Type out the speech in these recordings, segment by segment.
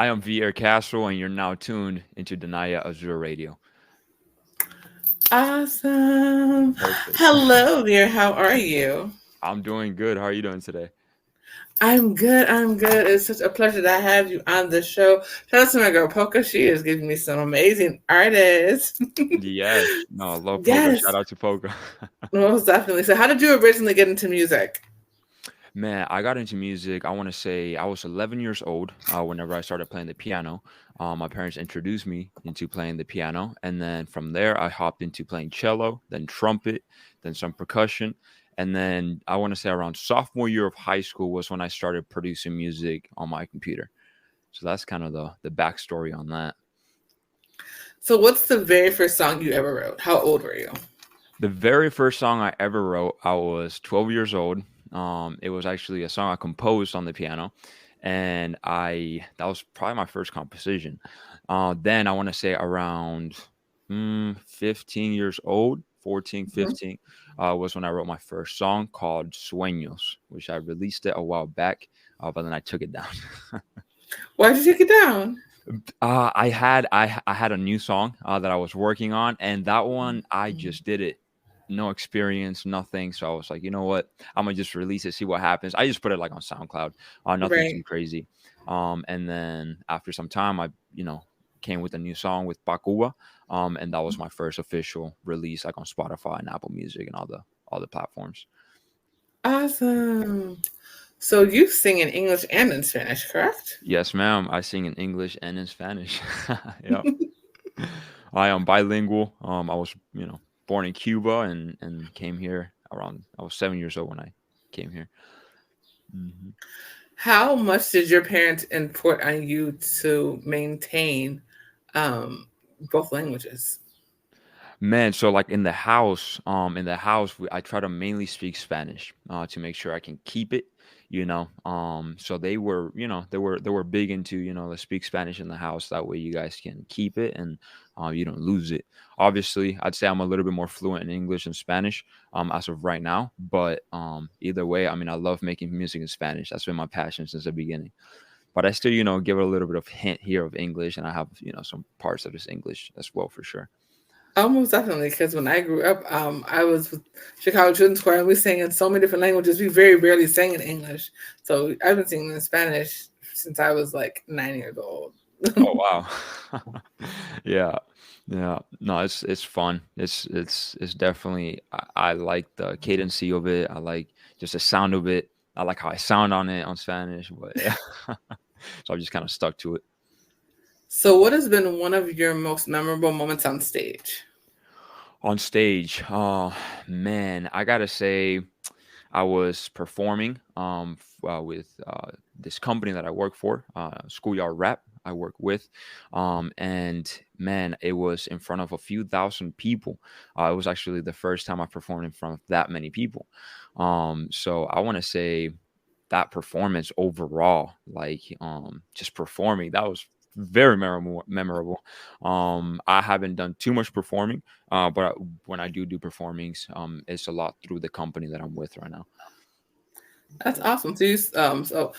I am Vier Castle, and you're now tuned into Danaya Azure Radio. Awesome. Perfect. Hello there. How are you? I'm doing good. How are you doing today? I'm good. I'm good. It's such a pleasure to have you on the show. Shout out to my girl Poca. She is giving me some amazing artists. Yes. No, I love Pogo. Shout Yes, out to Pogo. most definitely. So, how did you originally get into music? Man, I got into music. I want to say I was 11 years old whenever I started playing the piano. My parents introduced me into playing the piano. And then from there, I hopped into playing cello, then trumpet, then some percussion. And then I want to say around sophomore year of high school was when I started producing music on my computer. So that's kind of the backstory on that. So, what's the very first song you ever wrote? How old were you? The very first song I ever wrote, I was 12 years old. It was actually a song I composed on the piano, and I that was probably my first composition. Then I want to say around 15 years old, 14, Mhm. 15, was when I wrote my first song called Sueños, which I released it a while back, but then I took it down. Why did you take it down? I had a new song that I was working on, and that one I just did it, no experience, nothing. So I was like, you know what, I'm gonna just release it, see what happens. I just put it like on SoundCloud, nothing Right. too crazy. And then after some time, I came with a new song with Bakuwa, and that was my first official release, like on Spotify and Apple Music and all the platforms. Awesome. So, you sing in English and in Spanish, correct? Yes, ma'am. I sing in English and in Spanish. Yeah. I am bilingual. I was, born in Cuba and came here around. I was 7 years old when I came here. hmm How much did your parents import on you to maintain um, both languages? Man, so like in the house, I try to mainly speak Spanish to make sure I can keep it. So they were big into let's speak Spanish in the house. That way you guys can keep it and you don't lose it. Obviously, I'd say I'm a little bit more fluent in English and Spanish as of right now. But either way, I mean, I love making music in Spanish. That's been my passion since the beginning. But I still give it a little bit of hint here of English, and I have some parts of this English as well for sure. Almost definitely, because when I grew up, I was with Chicago Children's Choir, and we sang in so many different languages. We very rarely sang in English, so I've been singing in Spanish since I was like 9 years old. Oh wow. Yeah. Yeah. No, it's fun. It's definitely I like the cadency of it. I like just the sound of it. I like how I sound on it on Spanish, but yeah. So I've just kind of stuck to it. So, what has been one of your most memorable moments on stage? On stage, oh man, I gotta say I was performing with this company that I work for, Schoolyard Rap. I work with, and man, it was in front of a few thousand people. It was actually the first time I performed in front of that many people. So I want to say that performance overall, like just performing, that was very memorable. Memorable. I haven't done too much performing, but when I do performings, it's a lot through the company that I'm with right now. That's awesome. So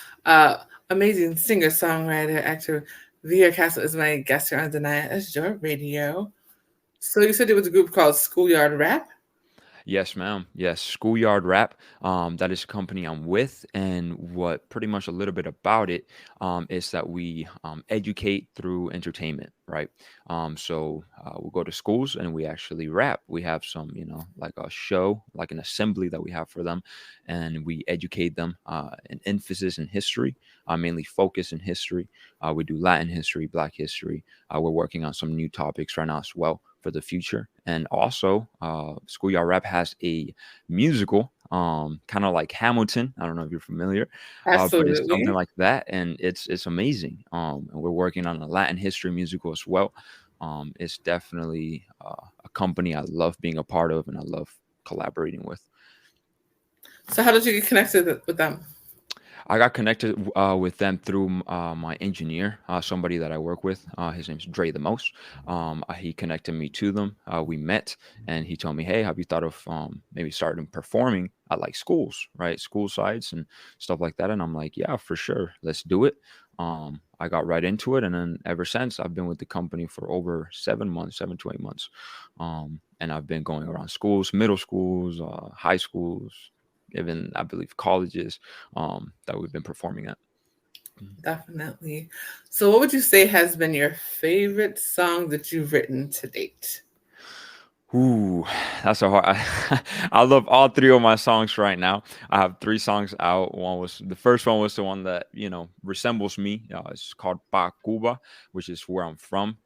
amazing singer, songwriter, actor. Vier Castle is my guest here on Danaya Azure Radio. So, you said it was a group called Schoolyard Rap. Yes, ma'am. Yes, Schoolyard Rap. That is a company I'm with, and what pretty much a little bit about it is that we educate through entertainment, right? We go to schools and we actually rap. We have some, like a show, like an assembly that we have for them, and we educate them. An emphasis in history, mainly focus in history. We do Latin history, Black history. We're working on some new topics right now as well for the future. And also, Schoolyard Rap has a musical, kind of like Hamilton. I don't know if you're familiar, but it's something Absolutely. like that, and it's amazing. And we're working on a Latin history musical as well. It's definitely a company I love being a part of, and I love collaborating with. So, how did you get connected with them? I got connected with them through my engineer, somebody that I work with. His name's Dre the Most. He connected me to them. We met, and he told me, "Hey, have you thought of maybe starting performing at like schools, right? School sites and stuff like that." And I'm like, "Yeah, for sure, let's do it." I got right into it, and then ever since I've been with the company for over 7 months, 7 to 8 months, and I've been going around schools, middle schools, high schools, even I believe colleges, that we've been performing at. Definitely. So, what would you say has been your favorite song that you've written to date? Ooh, that's a hard. I love all three of my songs right now. I have three songs out. The first one was the one that resembles me. It's called Pa Cuba, which is where I'm from.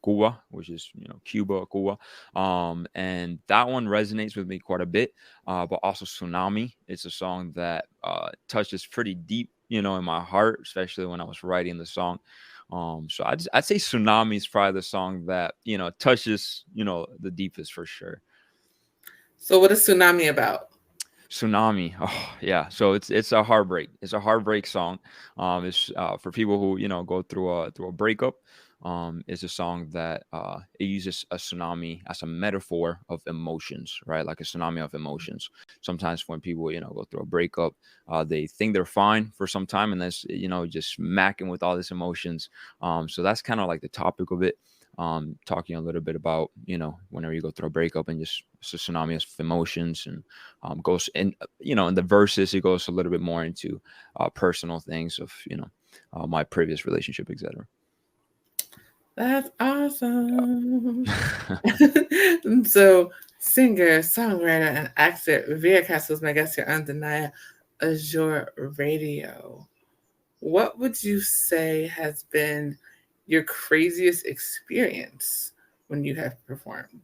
Cuba, which is Cuba, Cuba. And that one resonates with me quite a bit. But also Tsunami. It's a song that touches pretty deep, in my heart, especially when I was writing the song. So I'd say Tsunami is probably the song that touches the deepest for sure. So, what is Tsunami about? Tsunami, oh yeah. So it's a heartbreak. It's a heartbreak song. It's for people who go through a breakup. It's a song that it uses a tsunami as a metaphor of emotions, right? Like a tsunami of emotions. Sometimes when people go through a breakup, they think they're fine for some time, and that's just macking with all these emotions. So that's kind of like the topic of it. Talking a little bit about whenever you go through a breakup and just it's a tsunami of emotions, and goes in in the verses it goes a little bit more into personal things of my previous relationship, etc. That's awesome. So, singer, songwriter, and actor Vier Castle is my guest here on Danaya Azure Radio. What would you say has been your craziest experience when you have performed?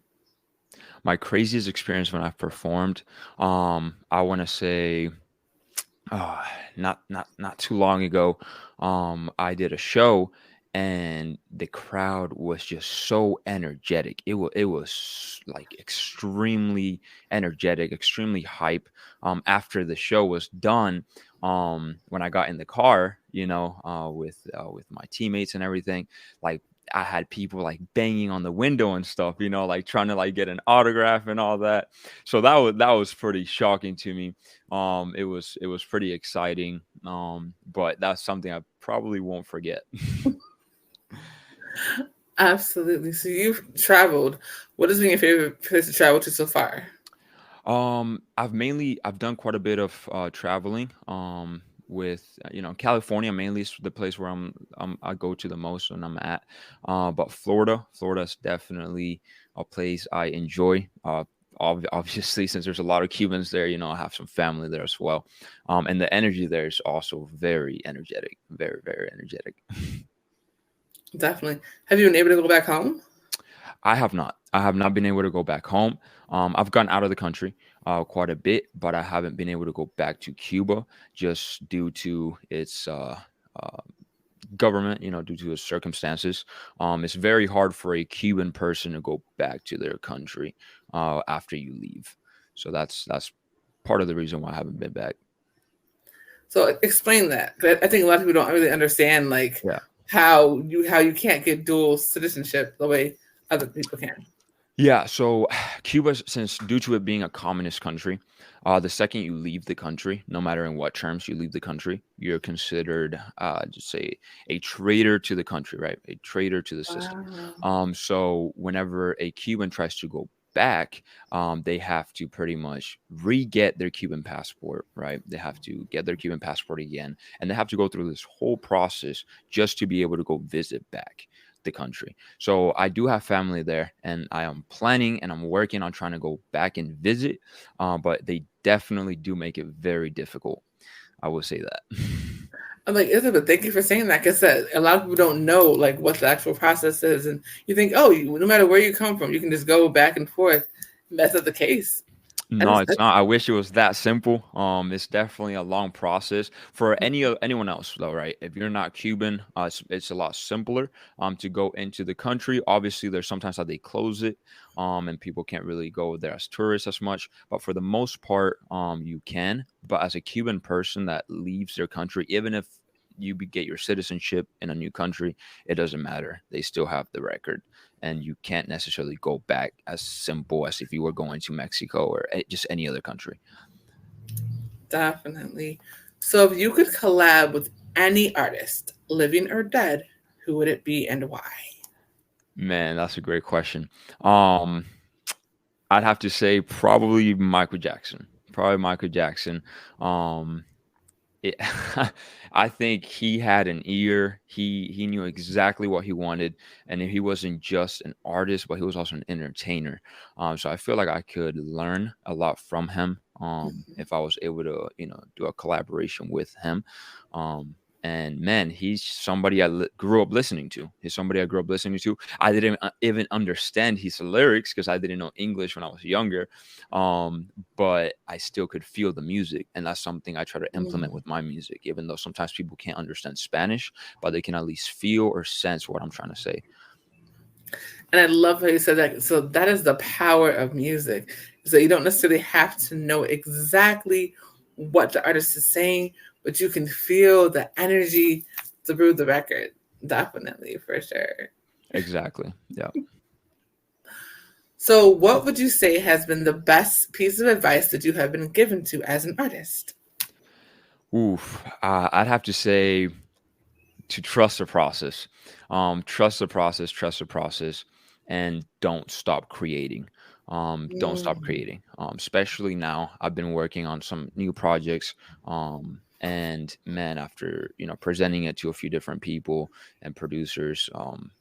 My craziest experience when I've performed, I want to say, uh, not too long ago, I did a show, and the crowd was just so energetic. It was like extremely energetic, extremely hype. After the show was done, when I got in the car, with my teammates and everything, like I had people like banging on the window and stuff, like trying to like get an autograph and all that. So that was pretty shocking to me. It was pretty exciting. But that's something I probably won't forget. Absolutely. So, you've traveled. What has been your favorite place to travel to so far? I've done quite a bit of traveling. With California mainly is the place where I go to the most when I'm at. But Florida is definitely a place I enjoy. Obviously, since there's a lot of Cubans there, I have some family there as well. And the energy there is also very energetic, very very energetic. Definitely. Have you been able to go back home? I have not. I have not been able to go back home. I've gone out of the country quite a bit, but I haven't been able to go back to Cuba just due to its uh, government, due to its circumstances. It's very hard for a Cuban person to go back to their country after you leave. So that's part of the reason why I haven't been back. So, explain that. 'Cause I think a lot of people don't really understand like Yeah. how you can't get dual citizenship the way other people can. Yeah, so Cuba, since due to it being a communist country, the second you leave the country, no matter in what terms you leave the country, you're considered just say a traitor to the country, right? A traitor to the system. Wow. So whenever a Cuban tries to go back, they have to pretty much re-get their Cuban passport, right? They have to get their Cuban passport again, and they have to go through this whole process just to be able to go visit back the country. So I do have family there, and I am planning and I'm working on trying to go back and visit. But they definitely do make it very difficult. I will say that. I'm like, Isabel, thank you for saying that because a lot of people don't know like what the actual process is, and you think, oh, no matter where you come from, you can just go back and forth. And that's not the case. I No, just, it's not. I wish it was that simple. It's definitely a long process for anyone else, though, right? If you're not Cuban, it's a lot simpler to go into the country. Obviously, there's sometimes that they close it, and people can't really go there as tourists as much. But for the most part, you can. But as a Cuban person that leaves their country, even if get your citizenship in a new country, it doesn't matter. They still have the record, and you can't necessarily go back as simple as if you were going to Mexico or just any other country. definitely. So if you could collab with any artist, living or dead, who would it be and why? Man, that's a great question. Um, I'd have to say probably Michael Jackson. Probably Michael Jackson. Um, it, I think he had an ear. He knew exactly what he wanted, and he wasn't just an artist, but he was also an entertainer. So I feel like I could learn a lot from him. If I was able to, do a collaboration with him. And man, he's somebody grew up listening to. He's somebody I grew up listening to. I didn't even understand his lyrics because I didn't know English when I was younger. But I still could feel the music, and that's something I try to implement Mm. with my music. Even though sometimes people can't understand Spanish, but they can at least feel or sense what I'm trying to say. And I love how you said that. So that is the power of music. So you don't necessarily have to know exactly what the artist is saying, but you can feel the energy through the record. Definitely, for sure. Exactly. Yeah. So, what would you say has been the best piece of advice that you have been given to as an artist? Oof. I'd have to say to trust the process. Trust the process, trust the process, and don't stop creating. Don't stop Mm. creating. Especially now, I've been working on some new projects. And man, after presenting it to a few different people and producers,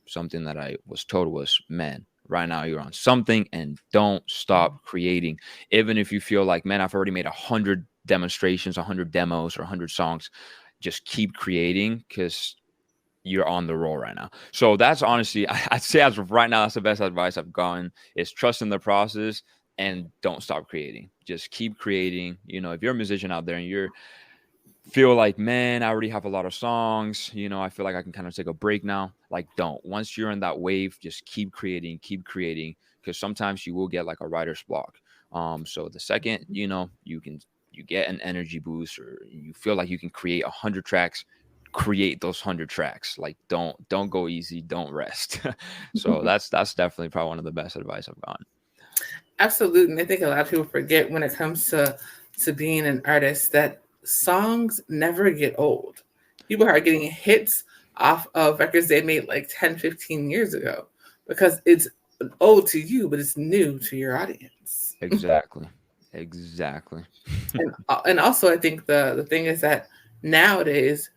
something that I was told was, man, right now you're on something, and don't stop creating. Even if you feel like, man, I've already made 100 demonstrations, 100 demos, or 100 songs, just keep creating because you're on the roll right now. So that's honestly, I'd say as of right now, that's the best advice I've gotten is trust in the process and don't stop creating. Just keep creating. If you're a musician out there and you're feel like, man, I already have a lot of songs, I feel like I can kind of take a break now. Like, don't. Once you're in that wave, just keep creating, because sometimes you will get like a writer's block. So the second, you get an energy boost or you feel like you can create 100 tracks, create those 100 tracks. Like, don't go easy, don't rest. So that's definitely probably one of the best advice I've gotten. Absolutely. And I think a lot of people forget when it comes to being an artist that songs never get old. People are getting hits off of records they made like 10, 15 years ago because it's old to you, but it's new to your audience. Exactly. Exactly. And also I think the thing is that nowadays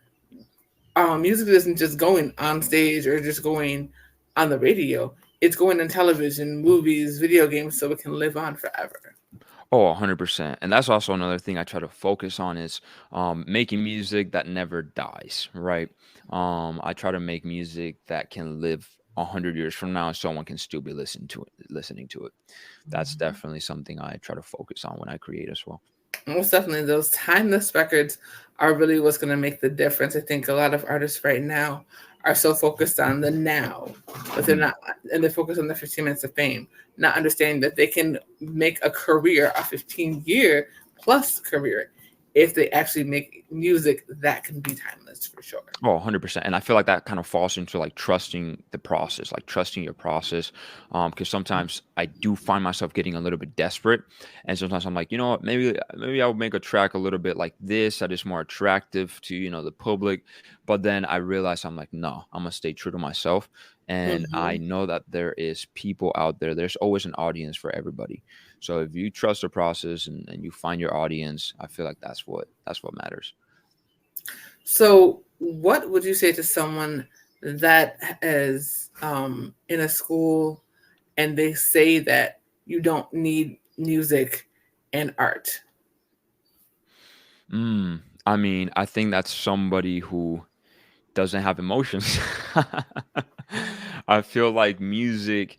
music isn't just going on stage or just going on the radio. It's going on television, movies, video games, so it can live on forever. Oh, 100%. And that's also another thing I try to focus on is making music that never dies, right? I try to make music that can live 100 years from now and someone can still be listening to it. That's definitely something I try to focus on when I create as well. Most definitely, those timeless records are really what's going to make the difference. I think a lot of artists right now are so focused on the now, but they're Mm. not, and they're focused on the 15 minutes of fame, not understanding that they can make a career, a 15-year plus career, if they actually make music that can be timeless for sure. Oh, 100%. And I feel like that kind of falls into like trusting the process, like trusting your process. Because sometimes I do find myself getting a little bit desperate. And sometimes I'm like, you know what, maybe I'll make a track a little bit like this that is more attractive to, the public. But then I realize I'm like, no, I'm gonna stay true to myself. And I Hmm. know that there is people out there, there's always an audience for everybody. So if you trust the process and you find your audience, I feel like that's what matters. So, what would you say to someone that is in a school and they say that you don't need music and art? I mean, I think that's somebody who doesn't have emotions. I feel like music,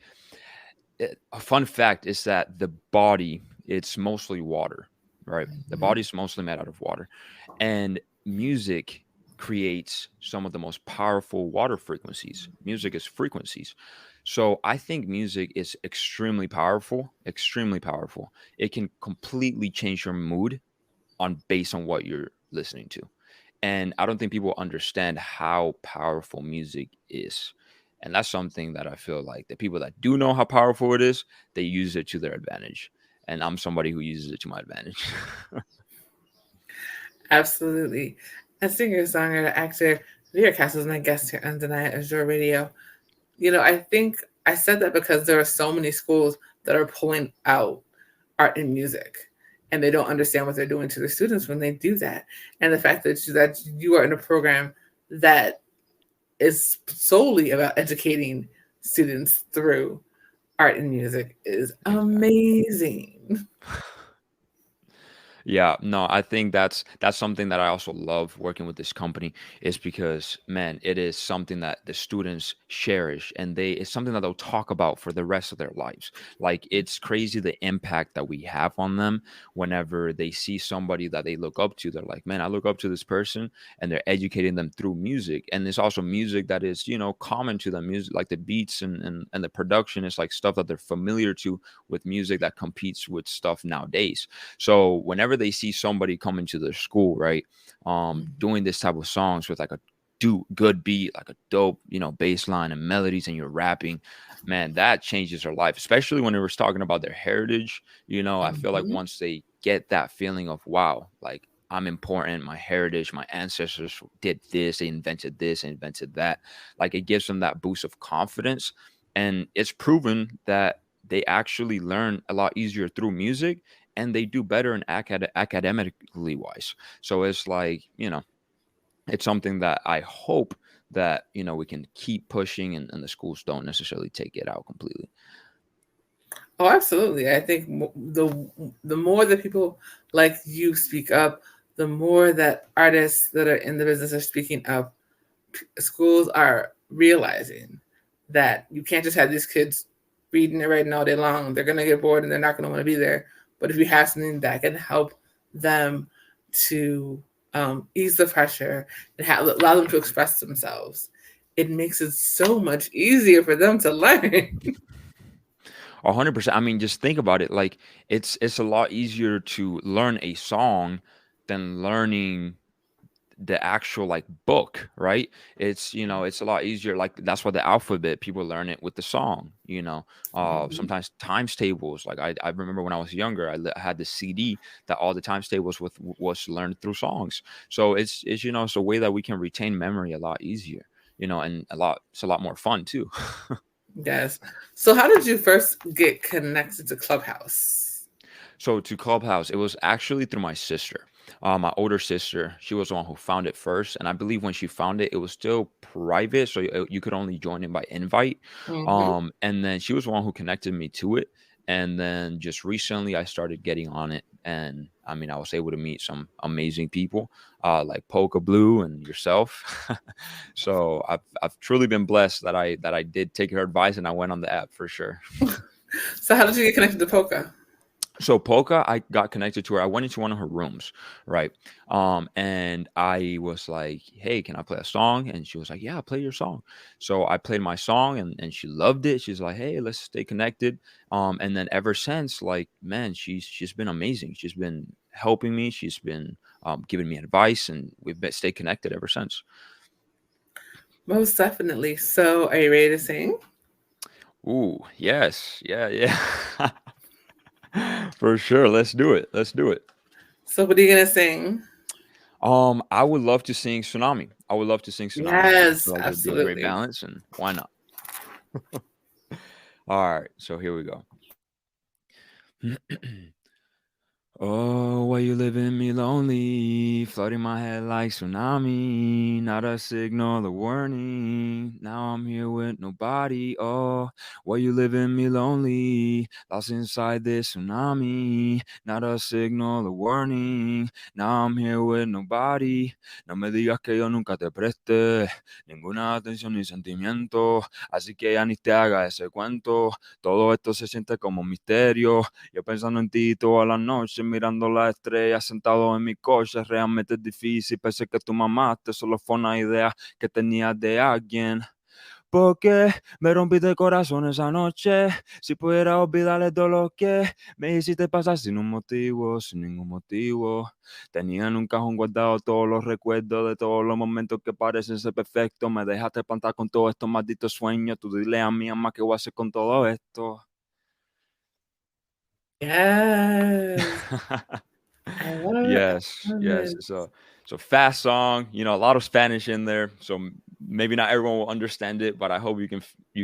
a fun fact is that the body, it's mostly water, right? The Mhm. body's mostly made out of water. And music creates some of the most powerful water frequencies. Music is frequencies. So I think music is extremely powerful, extremely powerful. It can completely change your mood on based on what you're listening to. And I don't think people understand how powerful music is. And that's something that I feel like the people that do know how powerful it is, they use it to their advantage. And I'm somebody who uses it to my advantage. Absolutely. A singer, songwriter, actor. Vier Castle is my guest here on Danaya Azure Radio. I think I said that because there are so many schools that are pulling out art and music, and they don't understand what they're doing to their students when they do that. And the fact that you are in a program that is solely about educating students through art and music is Exactly. amazing. Yeah, no, I think that's something that I also love working with this company is because man, it is something that the students cherish and it's something that they'll talk about for the rest of their lives. Like it's crazy the impact that we have on them whenever they see somebody that they look up to. They're like, "Man, I look up to this person," and they're educating them through music. And it's also music that is, common to them. Music like the beats and the production is like stuff that they're familiar to with music that competes with stuff nowadays. So whenever they see somebody come into their school, right, doing this type of songs with like a good beat, like a dope, bass line and melodies, and you're rapping, man, that changes their life. Especially when they were talking about their heritage. I feel like Mhm. once they get that feeling of wow, like I'm important, my heritage, my ancestors did this, they invented this, and invented that. Like it gives them that boost of confidence, and it's proven that they actually learn a lot easier through music and they do better in academically wise. So it's like, it's something that I hope that, we can keep pushing and the schools don't necessarily take it out completely. Oh, absolutely. I think the more that people like you speak up, the more that artists that are in the business are speaking up. Schools are realizing that you can't just have these kids reading and writing all day long. They're gonna get bored and they're not gonna want to be there. But if you have something that can help them to ease the pressure and allow them to express themselves, it makes it so much easier for them to learn. 100%. I mean, just think about it. Like it's a lot easier to learn a song than learning the actual like book, right? It's a lot easier. Like that's why the alphabet people learn it with the song. Mhm. Sometimes times tables. Like I remember when I was younger, I had the CD that all the times tables was learned through songs. So it's a way that we can retain memory a lot easier. And it's a lot more fun too. Yes. So, how did you first get connected to Clubhouse? So to Clubhouse, it was actually through my sister. My older sister, she was the one who found it first, and I believe when she found it, it was still private, so you could only join it by invite. Hmm. And then she was the one who connected me to it, and then just recently I started getting on it, and I mean I was able to meet some amazing people, like Polka Blue and yourself. So I've truly been blessed that I did take her advice and I went on the app for sure. So, how did you get connected to Polka? So Polka, I got connected to her. I went into one of her rooms, right? And I was like, "Hey, can I play a song?" And she was like, "Yeah, play your song." So I played my song, and she loved it. She's like, "Hey, let's stay connected." And then ever since, like, man, she's been amazing. She's been helping me. She's been giving me advice, and we've been stayed connected ever since. Most definitely. So, are you ready to sing? Ooh, yes, yeah, yeah, for sure. Let's do it. Let's do it. So, what are you gonna sing? I would love to sing Tsunami. I would love to sing Tsunami. I Yes, feel like it'd be a great absolutely. balance, and why not? All right, so here we go. Oh, why you leaving me lonely? Flooding my head like tsunami. Not a signal or warning. Now I'm here with nobody. Oh, why you leaving me lonely? Lost inside this tsunami. Not a signal or warning. Now I'm here with nobody. No me digas que yo nunca te preste ninguna atención ni sentimiento. Así que ya ni te haga ese cuento. Todo esto se siente como un misterio. Yo pensando en ti toda la noche, mirando las estrellas, sentado en mi coche, realmente es difícil. Pensé que tu mamá te solo fue una idea que tenías de alguien. Porque me rompiste el corazón esa noche. Si pudiera olvidarle todo lo que me hiciste pasar sin un motivo, sin ningún motivo. Tenía en un cajón guardado todos los recuerdos de todos los momentos que parecen ser perfectos. Me dejaste plantar con todos estos malditos sueños. Tú dile a mi mamá qué voy a hacer con todo esto. Yes, I love it. I Yes, love yes. it. So fast song, a lot of Spanish in there. So maybe not everyone will understand it, but I hope you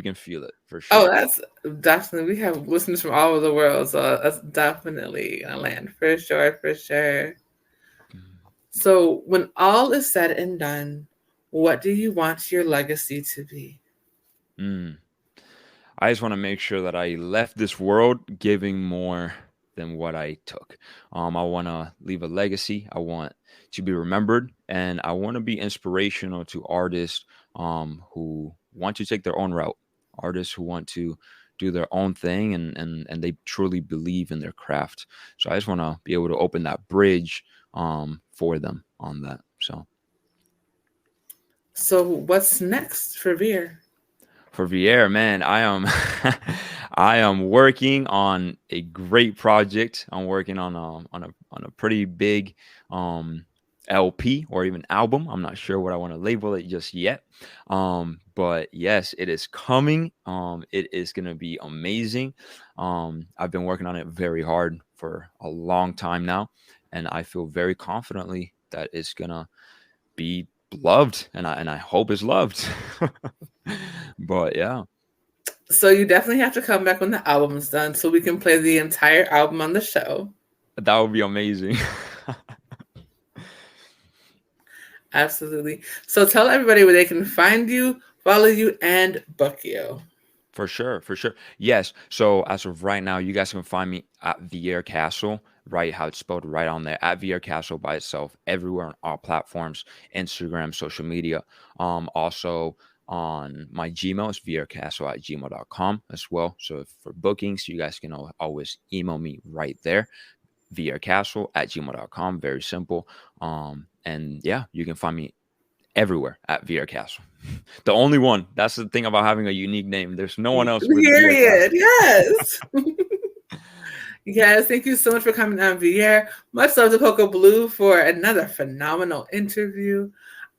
can feel it for Oh, sure. that's definitely. We have listeners from all over the world, so that's definitely gonna land for sure, for sure. So, when all is said and done, what do you want your legacy to be? Mm. I just want to make sure that I left this world giving more than what I took. I want to leave a legacy. I want to be remembered, and I want to be inspirational to artists who want to take their own route, artists who want to do their own thing, and they truly believe in their craft. So I just want to be able to open that bridge for them on that. So So, what's next for Veer? for Vier, man, I am I am working on a great project. I'm working on a pretty big um LP or even album. I'm not sure what I want to label it just yet. But yes, it is coming. It is gonna be amazing. I've been working on it very hard for a long time now, and I feel very confidently that it's gonna be loved, and I hope it's loved. But yeah, So, you definitely have to come back when the album is done so we can play the entire album on the show. that would be amazing. Absolutely. So, tell everybody where they can find you, follow you, and book you. For sure, for sure. Yes. So as of right now, you guys can find me at Vier Castle, right? How it's spelled right on there at Vier Castle by itself, everywhere on all platforms, Instagram, social media. Also on my Gmail is viercastle@gmail.com as well. So for bookings, you guys can always email me right there, viercastle@gmail.com. Very simple. And yeah, you can find me everywhere at Vier Castle. The only one. That's the thing about having a unique name. There's no one else with Vier Period. Castle. Yes. Yes. Thank you so much for coming on, Vier. Much love to Coco Blue for another phenomenal interview.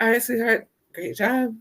All right, sweetheart. Great job.